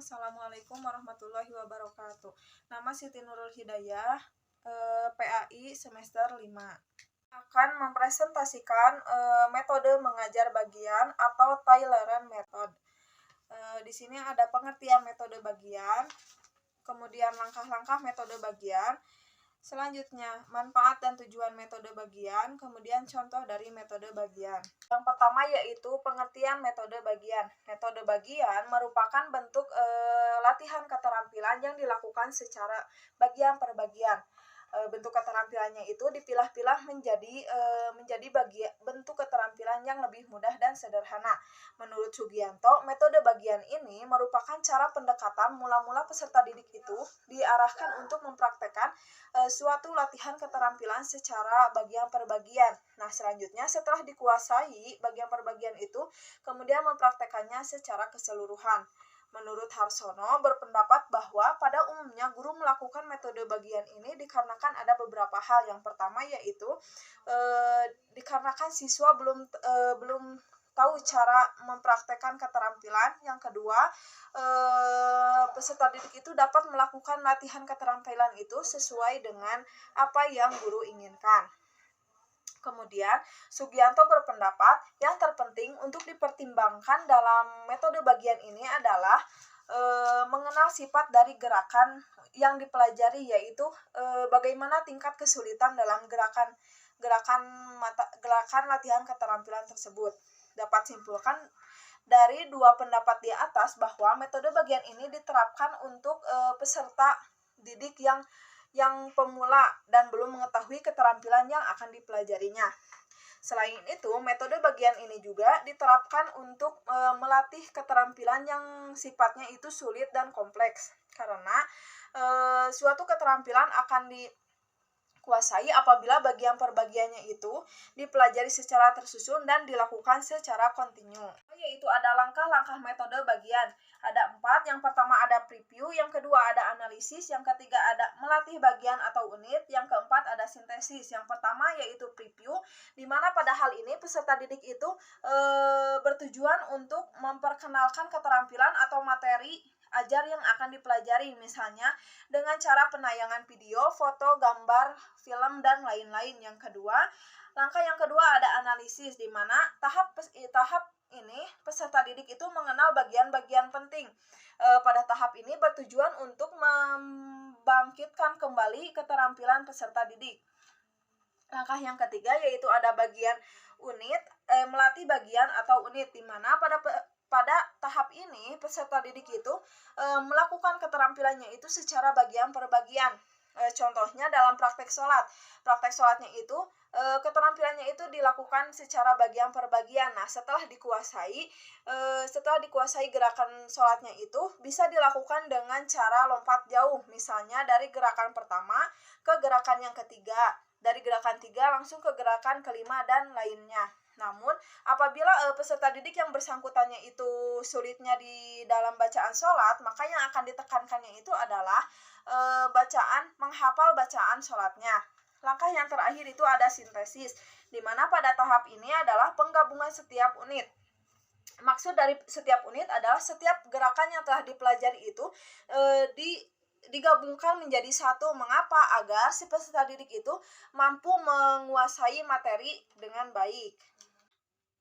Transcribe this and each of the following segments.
Assalamualaikum warahmatullahi wabarakatuh. Nama Siti Nurul Hidayah, PAI semester 5. Akan mempresentasikan metode mengajar bagian atau tailoring method. Di sini ada pengertian metode bagian, kemudian langkah-langkah metode bagian, selanjutnya manfaat dan tujuan metode bagian, kemudian contoh dari metode bagian. Yang pertama yaitu pengertian metode bagian. Metode bagian merupakan bentuk latihan keterampilan yang dilakukan secara bagian per bagian. Bentuk keterampilannya itu dipilah-pilah menjadi bentuk keterampilan yang lebih mudah dan sederhana. Menurut Sugianto, metode bagian ini merupakan cara pendekatan mula-mula peserta didik itu diarahkan untuk mempraktekkan suatu latihan keterampilan secara bagian per bagian. Nah, selanjutnya setelah dikuasai bagian per bagian itu, kemudian mempraktekannya secara keseluruhan. Menurut Harsono berpendapat bahwa pada umumnya guru melakukan metode bagian ini dikarenakan ada beberapa hal. Yang pertama yaitu dikarenakan siswa belum tahu cara mempraktekkan keterampilan. Yang kedua, peserta didik itu dapat melakukan latihan keterampilan itu sesuai dengan apa yang guru inginkan. Kemudian, Sugianto berpendapat yang terpenting untuk dipertimbangkan dalam metode bagian ini adalah mengenal sifat dari gerakan yang dipelajari, yaitu bagaimana tingkat kesulitan dalam gerakan latihan keterampilan tersebut. Dapat simpulkan dari dua pendapat di atas bahwa metode bagian ini diterapkan untuk peserta didik yang pemula dan belum mengetahui keterampilan yang akan dipelajarinya. Selain itu, metode bagian ini juga diterapkan untuk melatih keterampilan yang sifatnya itu sulit dan kompleks. Karena suatu keterampilan akan dikuasai apabila bagian per bagiannya itu dipelajari secara tersusun dan dilakukan secara kontinu. Yaitu ada langkah-langkah metode bagian. Ada 4. Yang pertama ada preview, yang kedua ada analisis, yang ketiga ada melatih bagian atau unit, yang keempat ada sintesis. Yang pertama yaitu preview, di mana pada hal ini peserta didik itu bertujuan untuk memperkenalkan keterampilan atau materi ajar yang akan dipelajari, misalnya dengan cara penayangan video, foto, gambar, film, dan lain-lain. Langkah yang kedua ada analisis, di mana tahap ini peserta didik itu mengenal bagian-bagian penting. Pada tahap ini bertujuan untuk membangkitkan kembali keterampilan peserta didik. Langkah yang ketiga yaitu ada bagian unit, melatih bagian atau unit, di mana pada tahap ini peserta didik itu melakukan keterampilannya itu secara bagian per bagian. Contohnya dalam praktek sholat. Praktek sholatnya itu keterampilannya itu dilakukan secara bagian per bagian. Nah, setelah dikuasai gerakan sholatnya itu bisa dilakukan dengan cara lompat jauh. Misalnya dari gerakan pertama ke gerakan yang ketiga, dari gerakan 3 langsung ke gerakan kelima dan lainnya. Namun, apabila peserta didik yang bersangkutannya itu sulitnya di dalam bacaan sholat, maka yang akan ditekankannya itu adalah menghafal bacaan sholatnya. Langkah yang terakhir itu ada sintesis, di mana pada tahap ini adalah penggabungan setiap unit. Maksud dari setiap unit adalah setiap gerakan yang telah dipelajari itu digabungkan menjadi satu. Mengapa? Agar si peserta didik itu mampu menguasai materi dengan baik.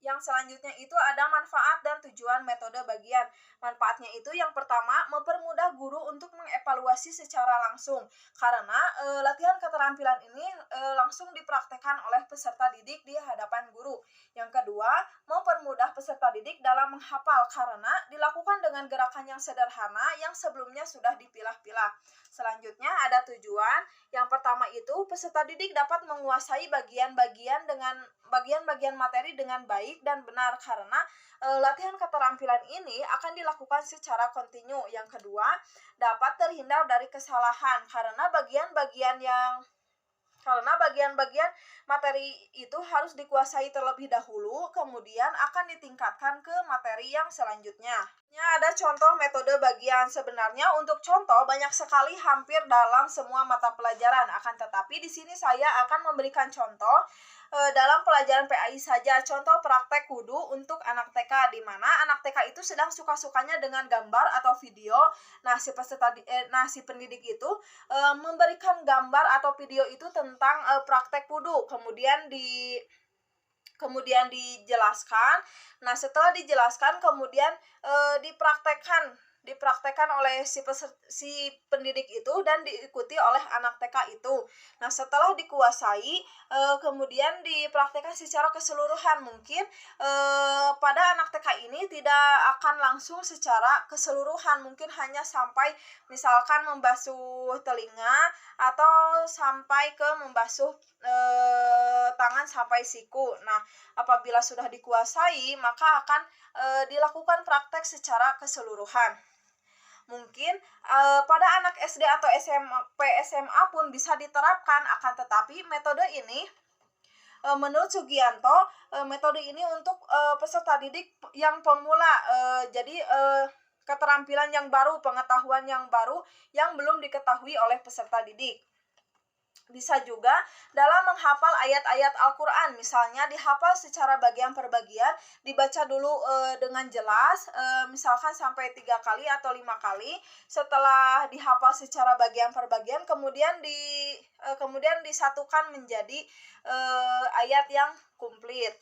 Yang selanjutnya itu ada manfaat dan tujuan metode bagian. Manfaatnya itu yang pertama, mempermudah guru untuk mengevaluasi secara langsung. Karena latihan keterampilan ini langsung dipraktekkan oleh peserta didik di hadapan guru. Yang kedua, mempermudah peserta didik dalam menghafal karena dilakukan dengan gerakan yang sederhana yang sebelumnya sudah dipilah-pilah. Selanjutnya ada tujuan. Yang pertama itu peserta didik dapat menguasai bagian-bagian materi dengan baik dan benar karena latihan keterampilan ini akan dilakukan secara kontinu. Yang kedua, dapat terhindar dari kesalahan karena bagian-bagian materi itu harus dikuasai terlebih dahulu, kemudian akan ditingkatkan ke materi yang selanjutnya. Ada contoh metode bagian. Sebenarnya untuk contoh banyak sekali hampir dalam semua mata pelajaran. Akan tetapi di sini saya akan memberikan contoh dalam pelajaran PAI saja. Contoh praktek wudhu untuk anak TK, di mana anak TK itu sedang suka-sukanya dengan gambar atau video. Nah, si pendidik itu memberikan gambar atau video itu tentang praktek wudhu, kemudian dijelaskan. Nah, setelah dijelaskan kemudian dipraktekkan oleh si pendidik itu dan diikuti oleh anak TK itu. Nah, setelah dikuasai kemudian dipraktekkan secara keseluruhan. Mungkin pada anak TK ini tidak akan langsung secara keseluruhan, mungkin hanya sampai misalkan membasuh telinga atau sampai ke membasuh tangan sampai siku. Nah, apabila sudah dikuasai, maka akan dilakukan praktek secara keseluruhan. Mungkin pada anak SD atau SMP, SMA pun bisa diterapkan, akan tetapi metode ini menurut Sugianto, metode ini untuk peserta didik yang pemula, jadi keterampilan yang baru, pengetahuan yang baru yang belum diketahui oleh peserta didik. Bisa juga dalam menghafal ayat-ayat Al-Quran, misalnya dihafal secara bagian per bagian, dibaca dulu dengan jelas, misalkan sampai 3 kali atau 5 kali. Setelah dihafal secara bagian per bagian, kemudian disatukan menjadi ayat yang komplit.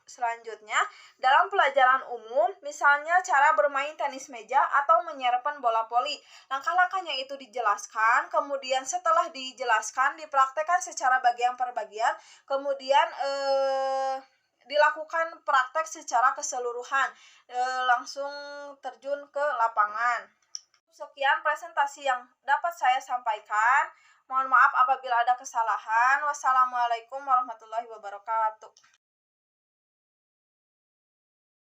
Selanjutnya, dalam pelajaran umum, misalnya cara bermain tenis meja atau menyerepkan bola voli. Langkah-langkahnya itu dijelaskan, kemudian setelah dijelaskan, dipraktekkan secara bagian per bagian, kemudian dilakukan praktek secara keseluruhan, langsung terjun ke lapangan. Sekian presentasi yang dapat saya sampaikan. Mohon maaf apabila ada kesalahan. Wassalamualaikum warahmatullahi wabarakatuh.